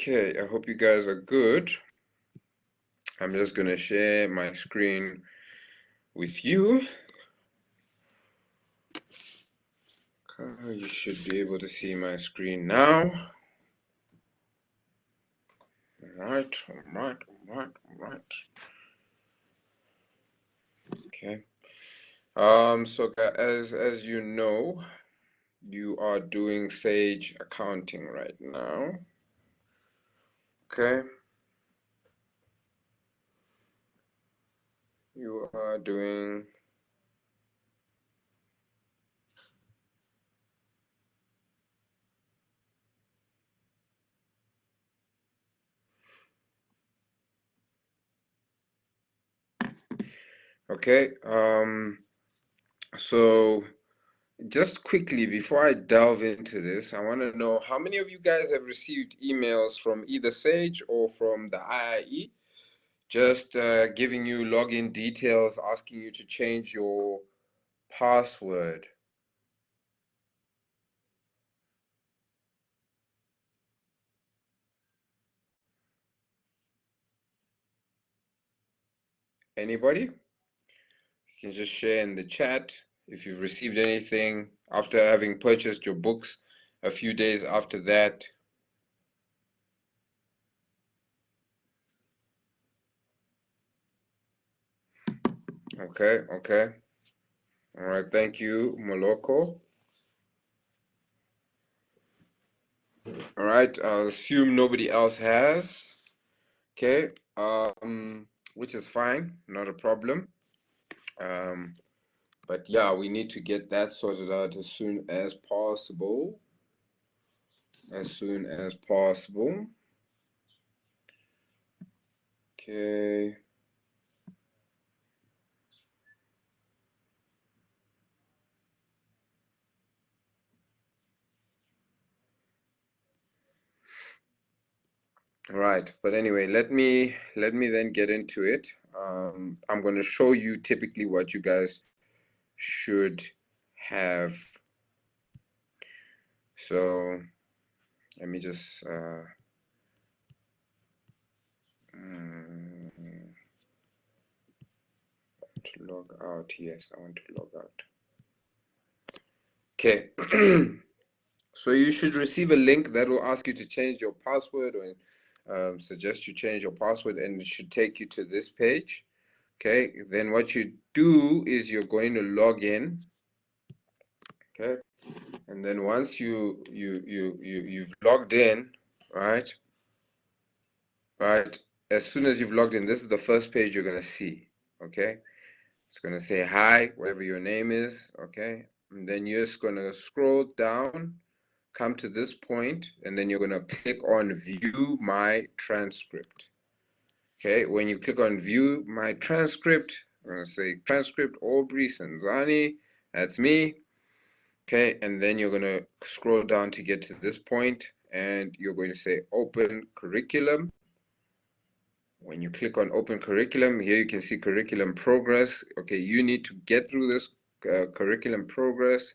Okay, I hope you guys are good. I'm just going to share my screen with you. You should be able to see my screen now. All right. Okay. So as you know, you are doing Sage accounting right now. Okay. You are doing okay. So just quickly before I delve into this, I want to know how many of you guys have received emails from either Sage or from the IIE, just giving you login details, asking you to change your password. Anybody? You can just share in the chat if you've received anything after having purchased your books a few days after that. Okay. All right, thank you, Moloko. All right, I'll assume nobody else has. Okay, which is fine, not a problem. But yeah, we need to get that sorted out as soon as possible. As soon as possible. Okay. All right, but anyway, let me then get into it. I'm going to show you typically what you guys should have. So let me just to log out. Yes, I want to log out. Okay. So you should receive a link that will ask you to change your password or suggest you change your password, and it should take you to this page. Okay, then what you do is you're going to log in. Okay, and then once you've logged in, right, as soon as you've logged in, this is the first page you're going to see. Okay, it's going to say hi, whatever your name is. Okay, and then you're just going to scroll down, come to this point, and then you're going to click on view my transcript. Okay, when you click on view my transcript, I'm going to say transcript Aubrey Senzani, that's me. Okay, and then you're going to scroll down to get to this point, and you're going to say open curriculum. When you click on open curriculum, here you can see curriculum progress. Okay, you need to get through this curriculum progress.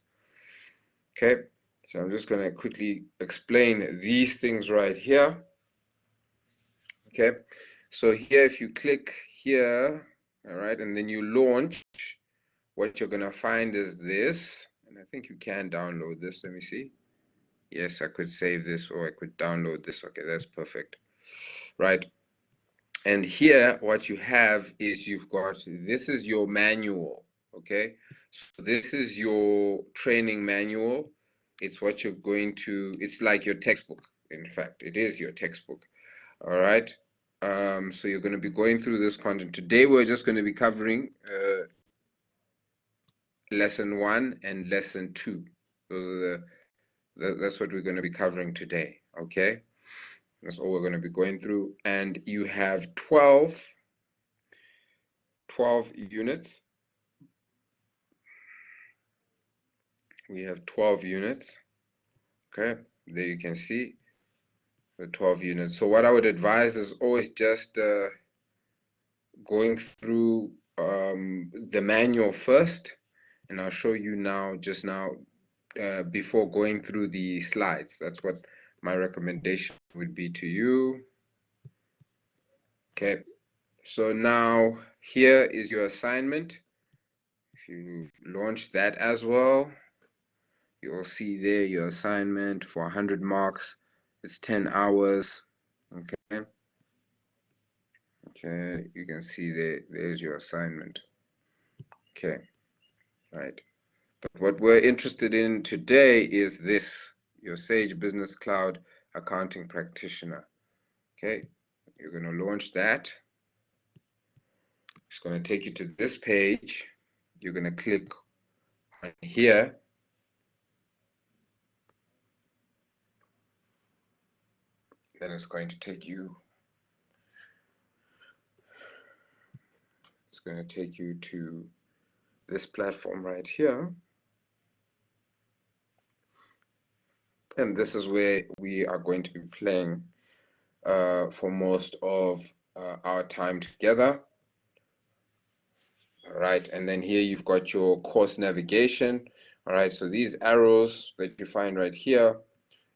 Okay, so I'm just going to quickly explain these things right here. Okay, so here if you click here, all right, and then you launch, what you're going to find is this, and I think you can download this. Let me see. Yes, I could save this or I could download this. Okay, that's perfect. Right, and here what you have is you've got, this is your manual. Okay, so this is your training manual. It's what you're going to, it's like your textbook. In fact, it is your textbook. All right, so you're going to be going through this content. Today we're just going to be covering lesson 1 and lesson 2. Those are that's what we're going to be covering today. Okay, that's all we're going to be going through, and you have 12 units. We have 12 units. Okay, there you can see the 12 units. So what I would advise is always just going through the manual first, and I'll show you now, just now, before going through the slides. That's what my recommendation would be to you. Okay, so now here is your assignment. If you launch that as well, you will see there your assignment for 100 marks. It's 10 hours. Okay. Okay, you can see there's your assignment. Okay, right. But what we're interested in today is this, your Sage Business Cloud Accounting Practitioner. Okay, you're going to launch that. It's going to take you to this page. You're going to click on here. Then it's going to take you, to this platform right here. And this is where we are going to be playing for most of our time together. All right, and then here you've got your course navigation. All right, so these arrows that you find right here,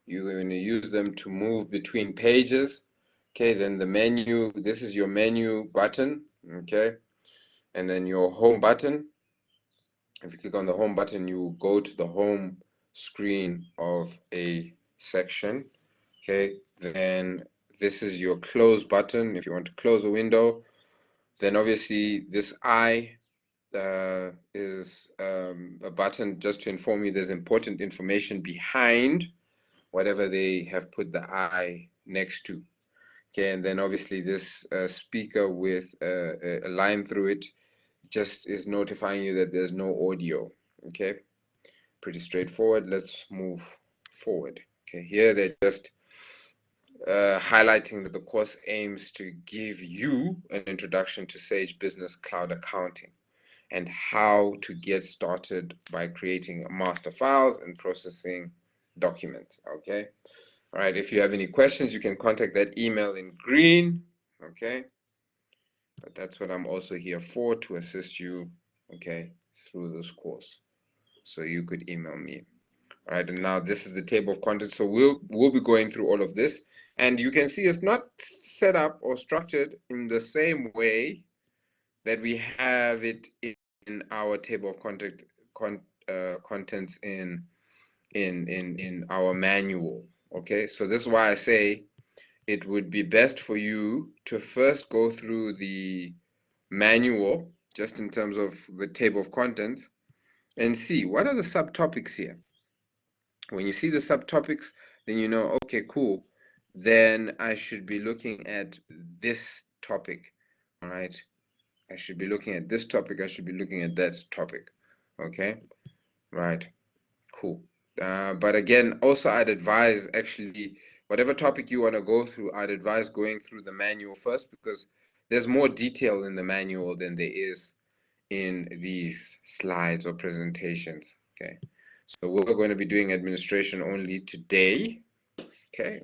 you're going to use them to move between pages. Okay, then the menu, this is your menu button. Okay, and then your home button. If you click on the home button, you go to the home screen of a section. Okay, then this is your close button if you want to close a window. Then obviously this I is a button just to inform you there's important information behind whatever they have put the I next to. Okay, and then obviously this speaker with a line through it just is notifying you that there's no audio. Okay, pretty straightforward. Let's move forward. Okay, here they're just highlighting that the course aims to give you an introduction to Sage Business Cloud Accounting and how to get started by creating master files and processing documents. Okay, all right, if you have any questions, you can contact that email in green. Okay, but that's what I'm also here for, to assist you, okay, through this course. So you could email me. All right, and now this is the table of contents. So we'll be going through all of this, and you can see it's not set up or structured in the same way that we have it in our table of contents in our manual. Okay, so this is why I say it would be best for you to first go through the manual, just in terms of the table of contents, and see what are the subtopics here. When you see the subtopics, then you know, okay, cool, then I should be looking at this topic. All right, I should be looking at this topic, I should be looking at that topic. Okay, right, cool. But again, also I'd advise, actually, whatever topic you want to go through, I'd advise going through the manual first, because there's more detail in the manual than there is in these slides or presentations. Okay, so we're going to be doing administration only today. Okay,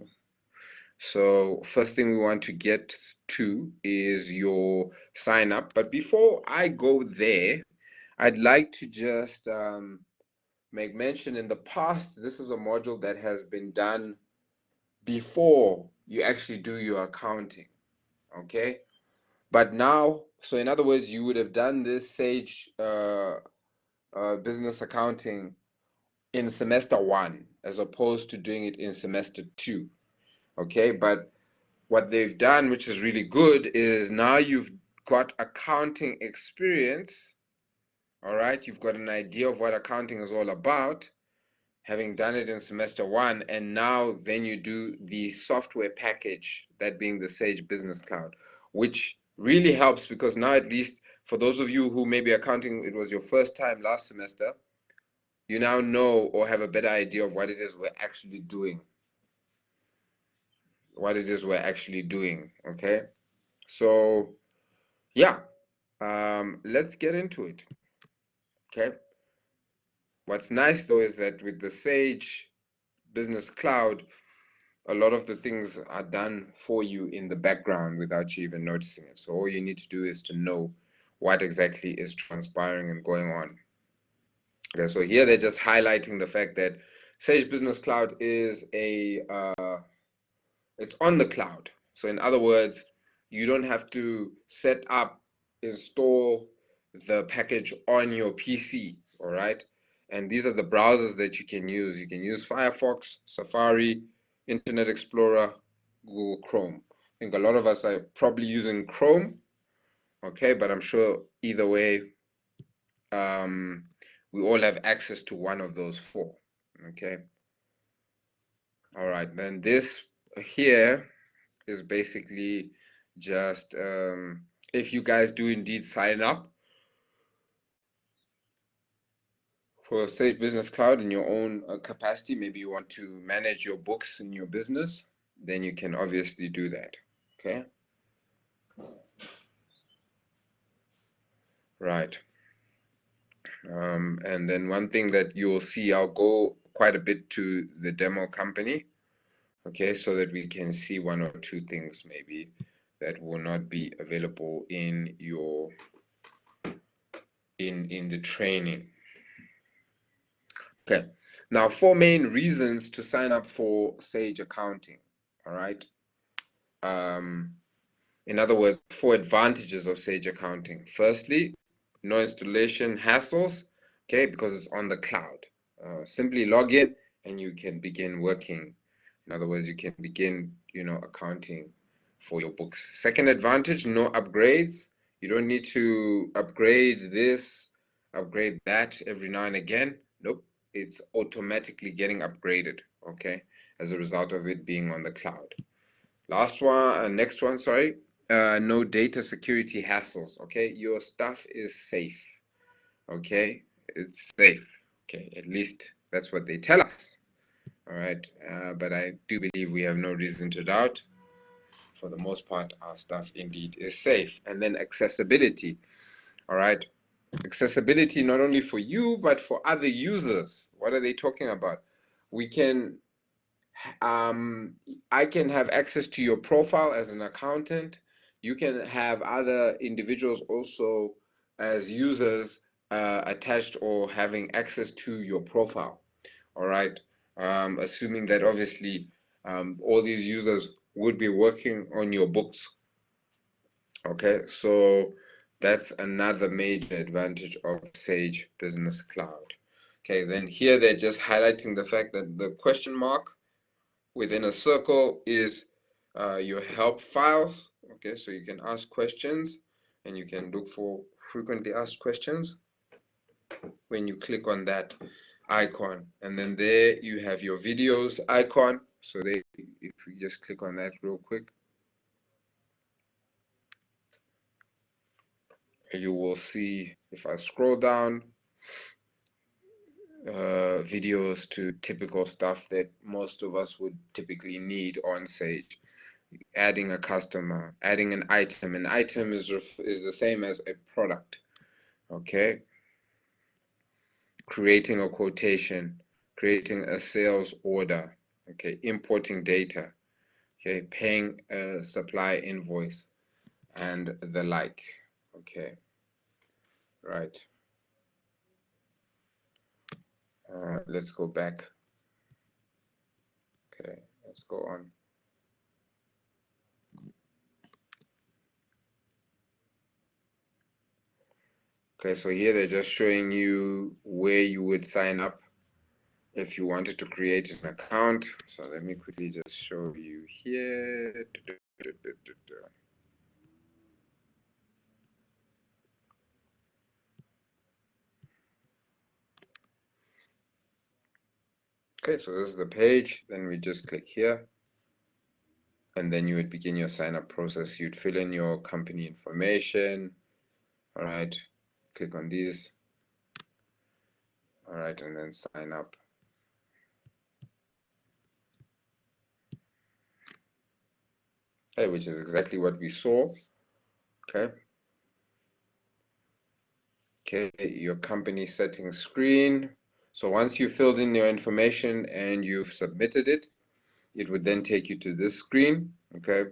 so first thing we want to get to is your sign up. But before I go there, I'd like to just make mention, in the past, this is a module that has been done before you actually do your accounting. Okay, but now, so in other words, you would have done this Sage business accounting in semester 1 as opposed to doing it in semester 2. Okay, but what they've done, which is really good, is now you've got accounting experience. All right, you've got an idea of what accounting is all about, having done it in semester 1, and now then you do the software package, that being the Sage Business Cloud, which really helps, because now, at least for those of you who maybe accounting, it was your first time last semester, you now know or have a better idea of what it is we're actually doing. Okay, so yeah, let's get into it. Okay, what's nice though is that with the Sage Business Cloud, a lot of the things are done for you in the background without you even noticing it. So all you need to do is to know what exactly is transpiring and going on. Okay, so here they're just highlighting the fact that Sage Business Cloud is a It's on the cloud. So in other words, you don't have to set up, install the package on your PC, all right? And these are the browsers that you can use. You can use Firefox, Safari, Internet Explorer, Google Chrome. I think a lot of us are probably using Chrome, okay? But I'm sure either way, we all have access to one of those four, okay? All right, then this here is basically just if you guys do indeed sign up for Sage Business Cloud in your own capacity, maybe you want to manage your books in your business, then you can obviously do that. Okay. Right. And then one thing that you'll see, I'll go quite a bit to the demo company, okay, so that we can see one or two things maybe that will not be available in your in the training. Okay, now 4 main reasons to sign up for Sage Accounting. All right. In other words, 4 advantages of Sage Accounting. Firstly, no installation hassles, okay, because it's on the cloud. Simply log in and you can begin working. In other words, you can begin, accounting for your books. Second advantage, no upgrades. You don't need to upgrade this, upgrade that every now and again. Nope, it's automatically getting upgraded, okay, as a result of it being on the cloud. Next one, sorry. No data security hassles, okay? Your stuff is safe, okay? It's safe, okay? At least that's what they tell us, all right? But I do believe we have no reason to doubt. For the most part, our stuff indeed is safe. And then accessibility, all right? Accessibility not only for you, but for other users. What are they talking about? We can I can have access to your profile as an accountant. You can have other individuals also as users attached or having access to your profile. All right. Assuming that obviously all these users would be working on your books. Okay, so that's another major advantage of Sage Business Cloud. Okay, then here they're just highlighting the fact that the question mark within a circle is your help files. Okay, so you can ask questions and you can look for frequently asked questions when you click on that icon. And then there you have your videos icon. So if we just click on that real quick, you will see, if I scroll down, videos to typical stuff that most of us would typically need on Sage. Adding a customer, adding an item. An item is the same as a product, okay? Creating a quotation, creating a sales order, okay? Importing data, okay? Paying a supply invoice, and the like, okay? Right. Let's go back. Okay, let's go on. Okay, so here they're just showing you where you would sign up if you wanted to create an account. So let me quickly just show you here. Okay, so this is the page. Then we just click here. And then you would begin your sign up process. You'd fill in your company information. All right, click on these. All right, and then sign up. Okay, which is exactly what we saw. Okay. Okay, your company settings screen. So once you filled in your information and you've submitted it, it would then take you to this screen. Okay,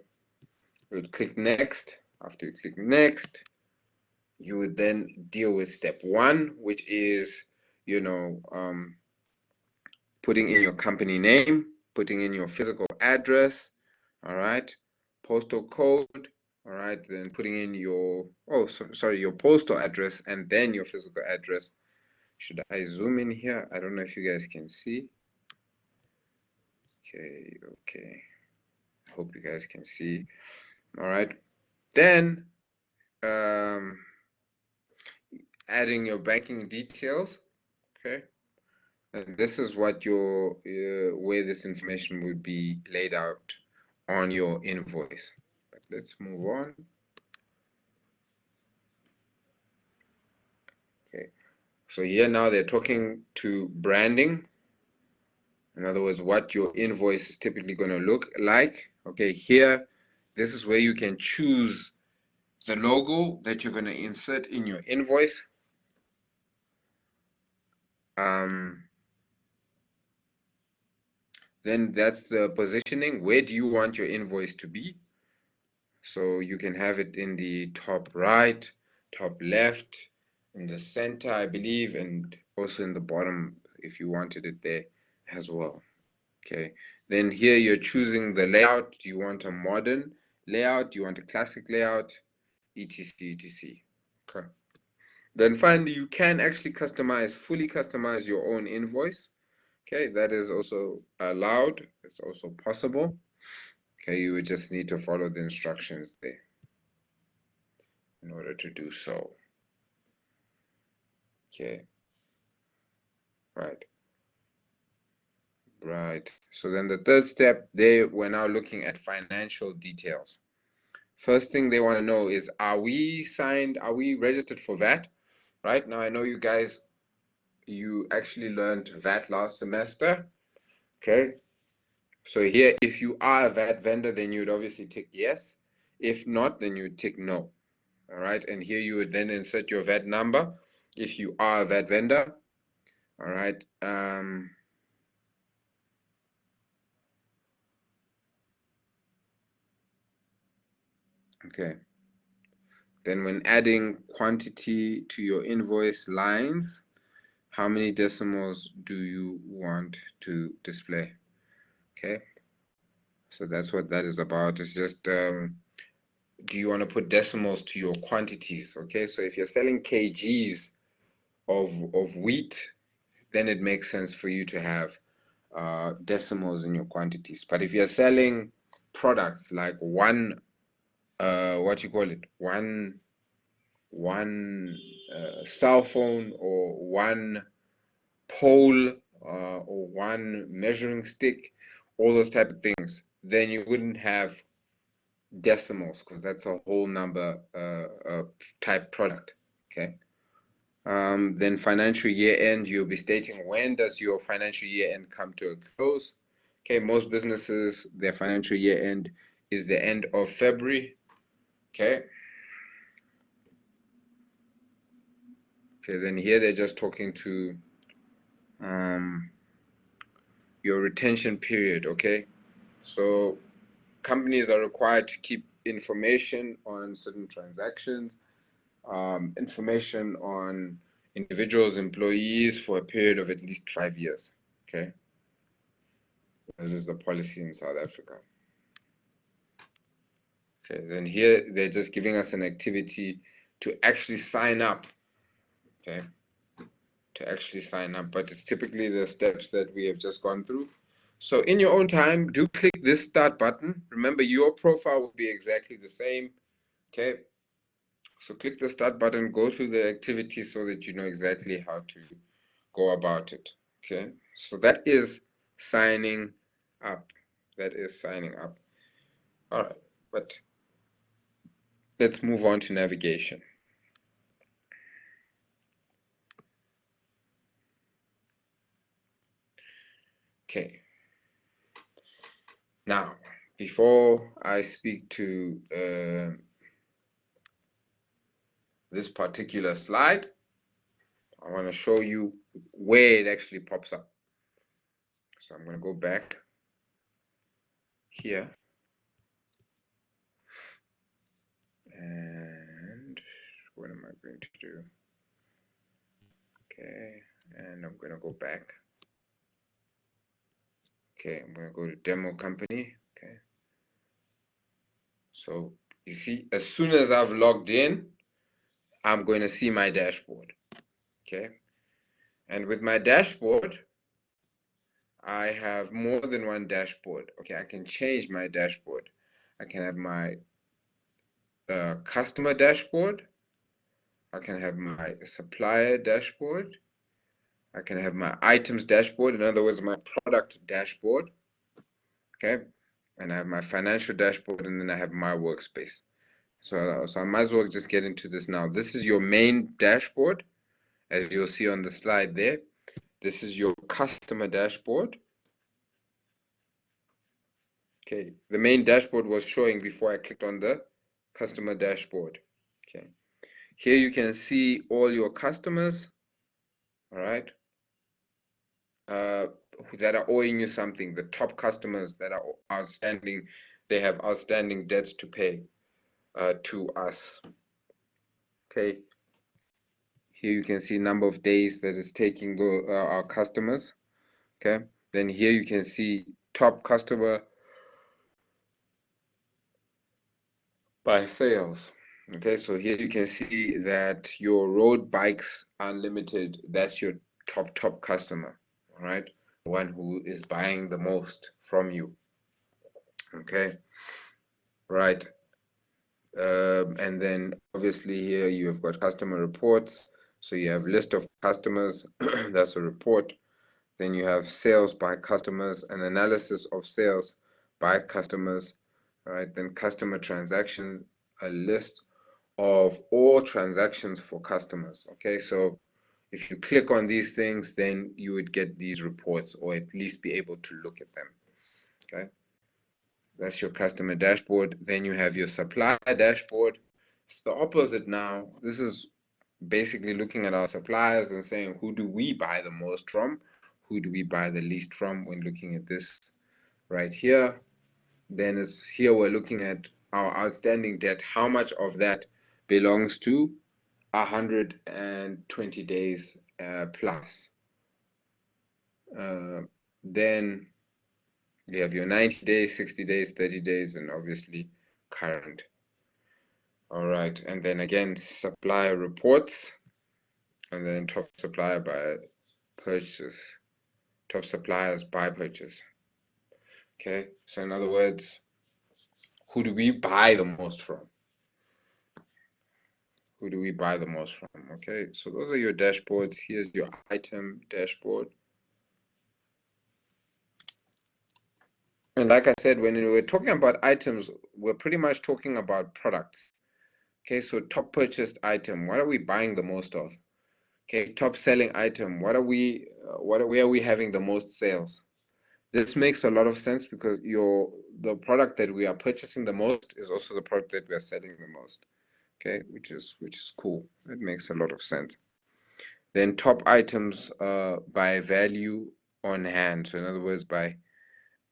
you would click next. After you click next, you would then deal with step 1, which is, putting in your company name, putting in your physical address, all right, postal code, all right, then putting in your, sorry, your postal address and then your physical address. Should I zoom in here? I don't know if you guys can see. Okay, I hope you guys can see. All right, then adding your banking details. Okay, and this is what your where this information would be laid out on your invoice. But let's move on. Okay, so here now they're talking to branding. In other words, what your invoice is typically going to look like. Okay, here, this is where you can choose the logo that you're going to insert in your invoice. Then that's the positioning. Where do you want your invoice to be? So you can have it in the top right, top left, in the center, I believe, and also in the bottom if you wanted it there as well. Okay, then here you're choosing the layout. Do you want a modern layout? Do you want a classic layout? etc, etc. Okay. Then finally, you can actually fully customize your own invoice. Okay, that is also allowed. It's also possible. Okay, you would just need to follow the instructions there in order to do so. Okay, right. Right. So then the third step, we're now looking at financial details. First thing they want to know is, are we registered for VAT? Right now, I know you guys, you actually learned VAT last semester. Okay. So here, if you are a VAT vendor, then you would obviously tick yes. If not, then you would tick no. All right. And here you would then insert your VAT number if you are a VAT vendor. All right. Okay. Then when adding quantity to your invoice lines, how many decimals do you want to display? Okay, so that's what that is about. It's just, do you want to put decimals to your quantities? Okay, so if you're selling kgs of wheat, then it makes sense for you to have decimals in your quantities. But if you're selling products like one, one cell phone or one pole or one measuring stick, all those type of things, then you wouldn't have decimals because that's a whole number type product. Okay. Then financial year end, you'll be stating when does your financial year end come to a close. Okay, most businesses, their financial year end is the end of February. Okay. Okay, then here they're just talking to your retention period. Okay, so companies are required to keep information on certain transactions, information on individuals, employees for a period of at least 5 years. Okay, this is the policy in South Africa. Okay, then here they're just giving us an activity to actually sign up. Okay, to actually sign up, but it's typically the steps that we have just gone through. So in your own time, do click this start button. Remember, your profile will be exactly the same. Okay, so click the start button, go through the activity so that you know exactly how to go about it. Okay, so that is signing up. That is signing up. All right, but let's move on to navigation. Okay, now before I speak to this particular slide, I want to show you where it actually pops up. So I'm going to go back here and what am I going to do? Okay, and I'm going to go back. Okay, I'm going to go to demo company. Okay, So you see, as soon as I've logged in, I'm going to see my dashboard. Okay, and with my dashboard, I have more than one dashboard. Okay, I can change my dashboard. I can have my customer dashboard. I can have my supplier dashboard. I can have my items dashboard, in other words, my product dashboard. Okay, and I have my financial dashboard, and then I have my workspace. So I might as well just get into this now. This is your main dashboard, as you'll see on the slide there. This is your customer dashboard. Okay, the main dashboard was showing before I clicked on the customer dashboard. Okay, here you can see all your customers, all right, that are owing you something. The top customers that are outstanding, they have outstanding debts to pay to us. Okay, here you can see number of days that is taking our customers. Okay, then here you can see top customer by sales. Okay, so here you can see that your road bikes unlimited, that's your top customer, all right, the one who is buying the most from you. Okay, right. And then obviously here you have got customer reports, so you have list of customers, that's a report. Then you have sales by customers, an analysis of sales by customers, right? Then customer transactions, a list of all transactions for customers. Okay, so if you click on these things, then you would get these reports, or at least be able to look at them. Okay, that's your customer dashboard. Then you have your supplier dashboard. It's the opposite now. This is basically looking at our suppliers and saying, who do we buy the most from? Who do we buy the least from when looking at this right here? Then it's here we're looking at our outstanding debt. How much of that belongs to 120 days plus? Then you have your 90 days, 60 days, 30 days, and obviously current. All right, and then again, supplier reports, and then top supplier by purchase, top suppliers by purchase. Okay, so in other words, who do we buy the most from? Who do we buy the most from? Okay, so those are your dashboards. Here's your item dashboard. And like I said, when we're talking about items, we're pretty much talking about products. Okay, so top purchased item, what are we buying the most of? Okay, top selling item, where are we having the most sales? This makes a lot of sense because the product that we are purchasing the most is also the product that we are selling the most. Okay, which is cool. It makes a lot of sense. Then top items by value on hand. So in other words, by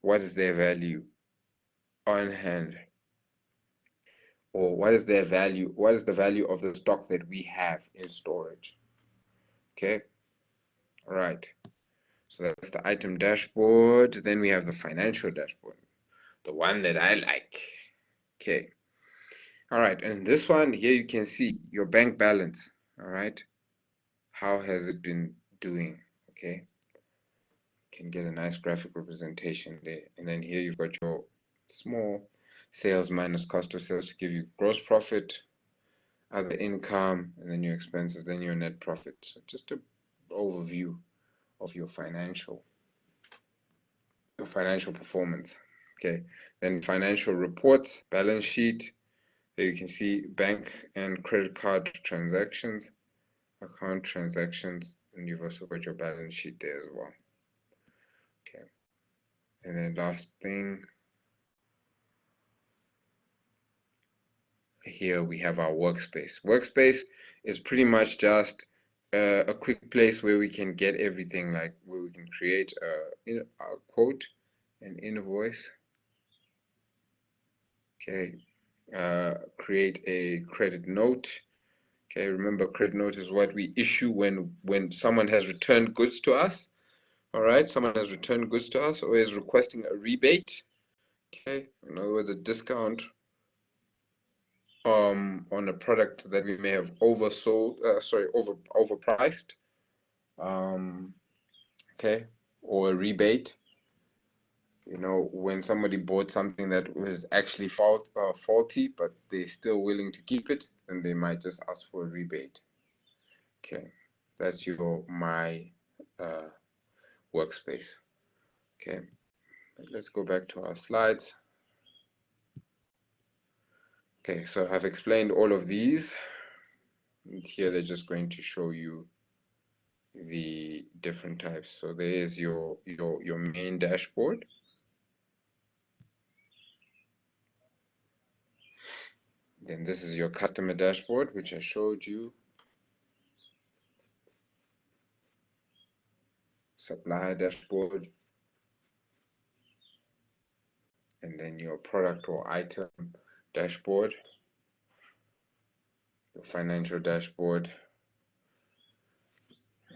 what is their value on hand, or what is their value? What is the value of the stock that we have in storage? Okay, all right. So that's the item dashboard. Then we have the financial dashboard, the one that I like. Okay. All right, and this one here you can see your bank balance. All right, how has it been doing? Okay, can get a nice graphic representation there. And then here you've got your small sales minus cost of sales to give you gross profit, other income, and then your expenses, then your net profit. So just an overview of your financial performance. Okay, then financial reports, balance sheet. There you can see bank and credit card transactions, account transactions, and you've also got your balance sheet there as well. Okay, and then last thing, here we have our workspace. Workspace is pretty much just a quick place where we can get everything, like where we can create a quote, an invoice. Okay, create a credit note. Okay, remember, credit note is what we issue when someone has returned goods to us. All right, someone has returned goods to us or is requesting a rebate. Okay, in other words, a discount on a product that we may have oversold, overpriced, okay, or a rebate. You know, when somebody bought something that was actually faulty, but they're still willing to keep it, then they might just ask for a rebate. Okay, that's your my workspace. Okay, let's go back to our slides. Okay, so I've explained all of these. And here they're just going to show you the different types. So there is your main dashboard. Then this is your customer dashboard, which I showed you. Supplier dashboard. And then your product or item dashboard. Your financial dashboard.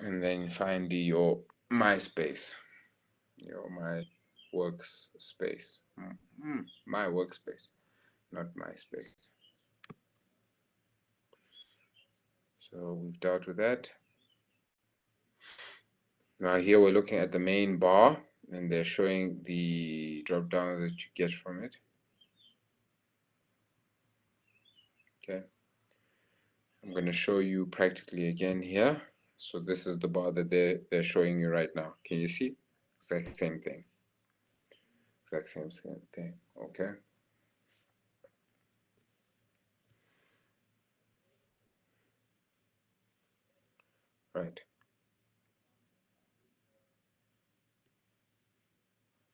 And then finally your my space. Your my workspace. My workspace, not my space. So we've dealt with that. Now here we're looking at the main bar, and they're showing the drop down that you get from it. Okay, I'm going to show you practically again here. So this is the bar that they're showing you right now. Can you see? Exact same thing. Exact same thing. Okay. Right.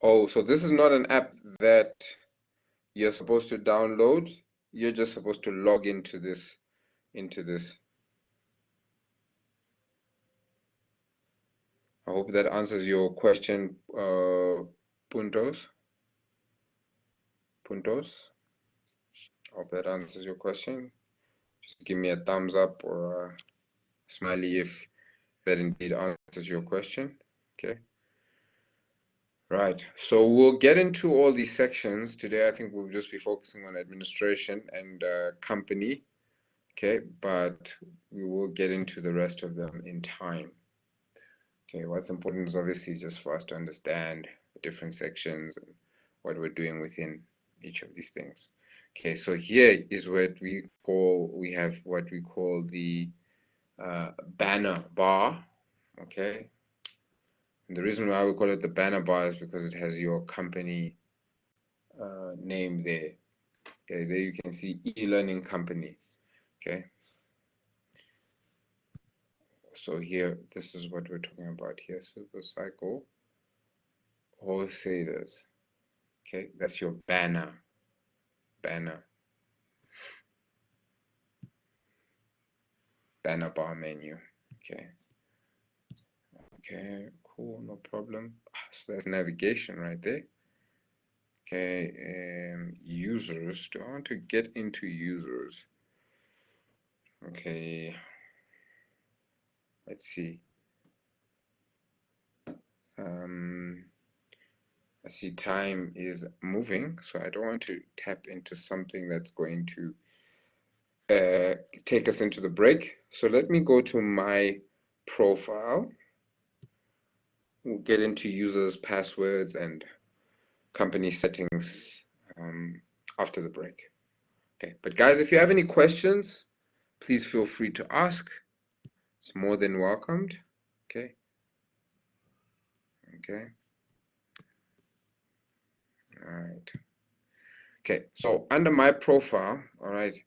Oh, so this is not an app that you're supposed to download. You're just supposed to log into this. I hope that answers your question, Puntos. I hope that answers your question. Just give me a thumbs up or a smiley if that indeed answers your question. Okay. Right. So we'll get into all these sections today. I think we'll just be focusing on administration and company. Okay, but we will get into the rest of them in time. Okay, what's important is obviously just for us to understand the different sections and what we're doing within each of these things. Okay, so here is what we have what we call the banner bar. Okay, and the reason why we call it the banner bar is because it has your company name there. Okay, there you can see e-learning company. Okay, so here, this is what we're talking about here. Super cycle wholesalers. Okay, that's your banner bar menu. Okay, cool, no problem. So that's navigation right there. Okay, users. Do I want to get into users? Okay, let's see. I see time is moving, so I don't want to tap into something that's going to take us into the break. So let me go to my profile. We'll get into users, passwords, and company settings after the break. Okay, but guys, if you have any questions, please feel free to ask. It's more than welcomed. Okay. All right. Okay, so under my profile, all right,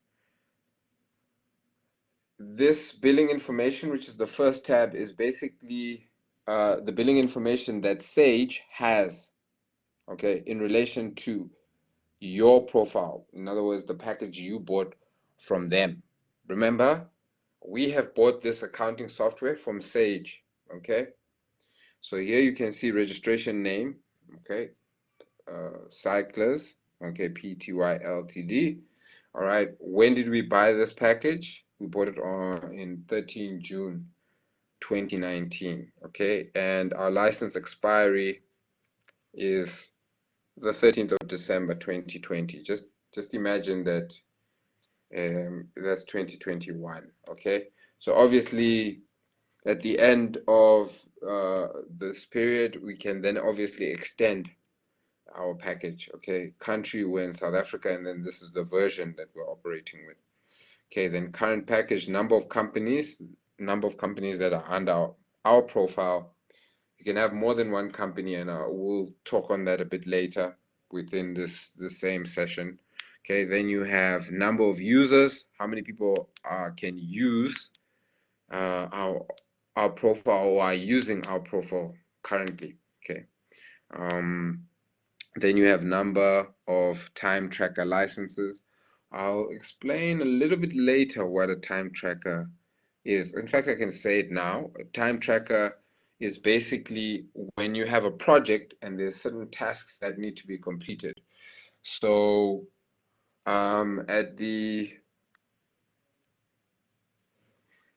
this billing information, which is the first tab, is basically the billing information that Sage has, okay, in relation to your profile. In other words, the package you bought from them. Remember, we have bought this accounting software from Sage, okay? So here you can see registration name, okay, Cyclers, okay, Pty Ltd. All right, when did we buy this package? We bought it in 13 June 2019, okay, and our license expiry is the 13th of December 2020. Just imagine that That's 2021. Okay, so obviously at the end of this period, we can then obviously extend our package. Okay, country, we're in South Africa, and then this is the version that we're operating with. Okay, then current package, number of companies that are under our profile. You can have more than one company, and we'll talk on that a bit later within the same session. Okay, then you have number of users, how many people can use our profile or are using our profile currently. Okay, then you have number of time tracker licenses. I'll explain a little bit later what a time tracker is. In fact, I can say it now. A time tracker is basically when you have a project and there's certain tasks that need to be completed. So at the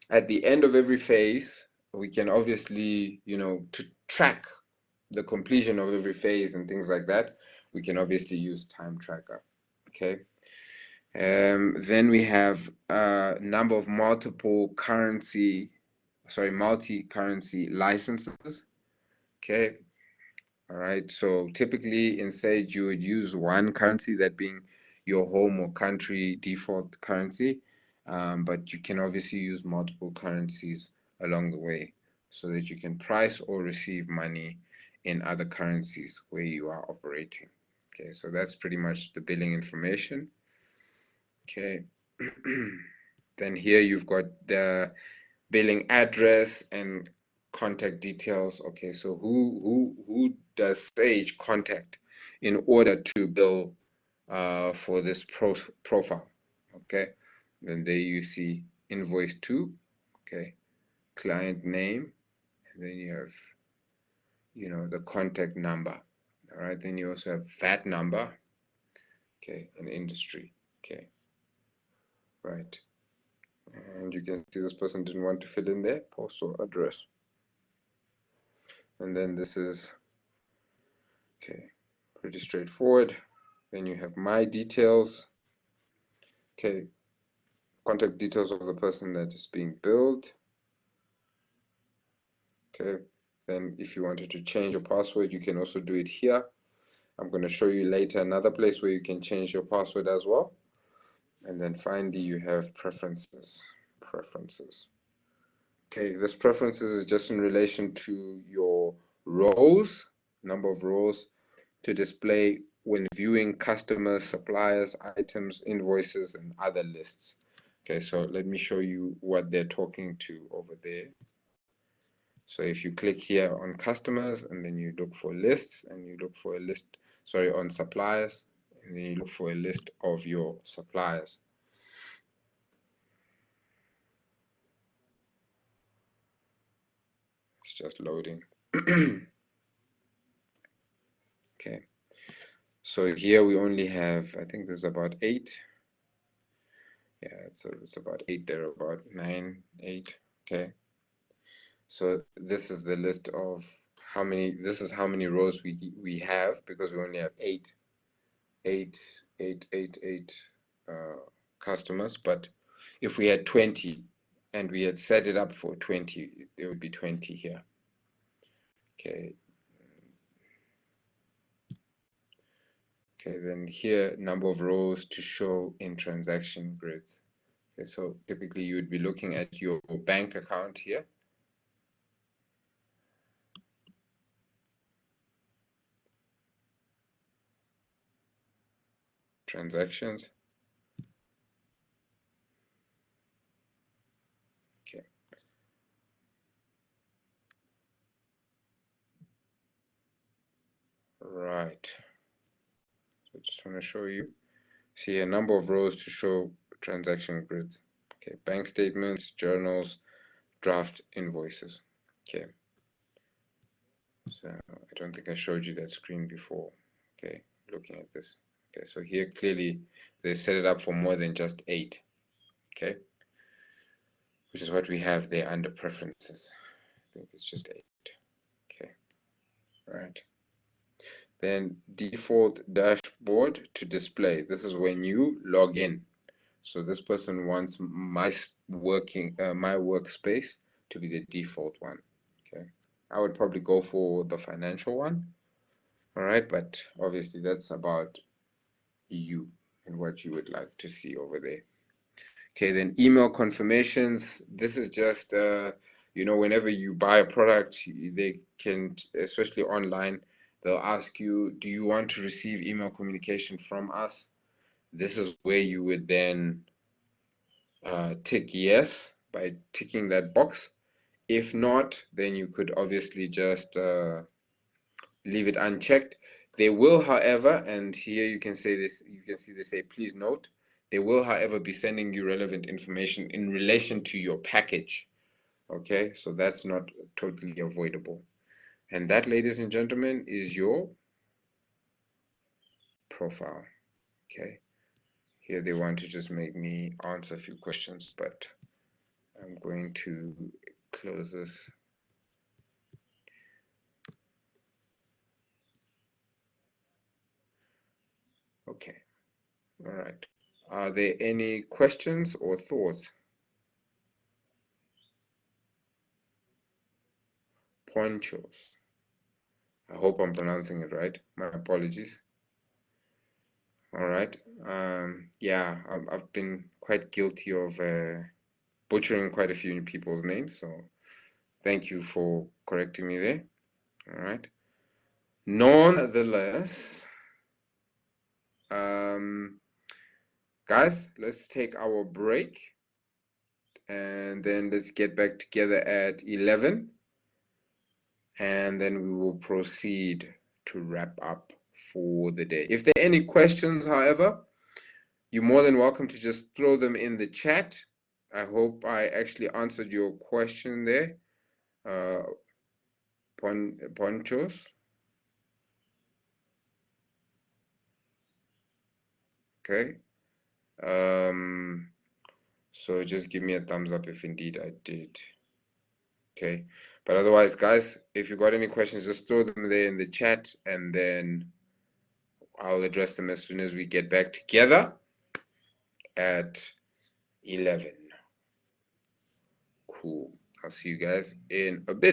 end of every phase, we can obviously, to track the completion of every phase and things like that, we can obviously use time tracker. Okay. Then we have a number of multi-currency licenses. Okay. All right. So typically in Sage, you would use one currency, that being your home or country default currency. But you can obviously use multiple currencies along the way so that you can price or receive money in other currencies where you are operating. Okay, so that's pretty much the billing information. Okay, then here you've got the billing address and contact details. Okay, so who does Sage contact in order to bill for this profile? Okay, then there you see invoice 2. Okay, client name, and then you have the contact number. All right, then you also have VAT number. Okay, and industry. Okay, right, and you can see this person didn't want to fill in their postal address. And then this is pretty straightforward. Then you have my details. Okay, contact details of the person that is being billed. Okay, then if you wanted to change your password, you can also do it here. I'm going to show you later another place where you can change your password as well. And then finally you have preferences. Okay, this preferences is just in relation to your rows, number of rows to display when viewing customers, suppliers, items, invoices, and other lists. Okay, so let me show you what they're talking to over there. So if you click here on customers and then you look for lists and you look for a list, on suppliers, and then you look for a list of your suppliers. It's just loading. Okay, so here we only have, I think there's about 8. Yeah, it's about 8 there, about 9, 8. Okay, so this is the list of this is how many rows we have, because we only have 8 customers. But if we had 20 and we had set it up for 20, there would be 20 here. Okay, then here, number of rows to show in transaction grids. Okay, so typically you would be looking at your bank account here. Transactions. Okay. Right. So I just want to show you. See a number of rows to show transaction grids. Okay, bank statements, journals, draft invoices. Okay. So I don't think I showed you that screen before. Okay, looking at this. Okay, so here clearly they set it up for more than just 8. Okay, which is what we have there under preferences. I think it's just 8. Okay, all right. Then default dashboard to display. This is when you log in. So this person wants my workspace to be the default one. Okay, I would probably go for the financial one. All right, but obviously that's about you and what you would like to see over there. Okay, then email confirmations. This is just whenever you buy a product, they can, especially online, they'll ask you, do you want to receive email communication from us? This is where you would then tick yes by ticking that box. If not, then you could obviously just leave it unchecked. They will, however, and here you can say this, you can see they say, please note, they will, however, be sending you relevant information in relation to your package. Okay, so that's not totally avoidable. And that, ladies and gentlemen, is your profile. Okay, here they want to just make me answer a few questions, but I'm going to close this. Okay, all right. Are there any questions or thoughts? Ponchos. I hope I'm pronouncing it right. My apologies. All right. Yeah, I've been quite guilty of butchering quite a few people's names, so thank you for correcting me there. All right. Nonetheless, guys, let's take our break and then let's get back together at 11, and then we will proceed to wrap up for the day. If there are any questions, however, you're more than welcome to just throw them in the chat. I hope I actually answered your question there, Ponchos. Okay. So just give me a thumbs up if indeed I did. Okay. But otherwise, guys, if you got any questions, just throw them there in the chat, and then I'll address them as soon as we get back together at 11. Cool. I'll see you guys in a bit.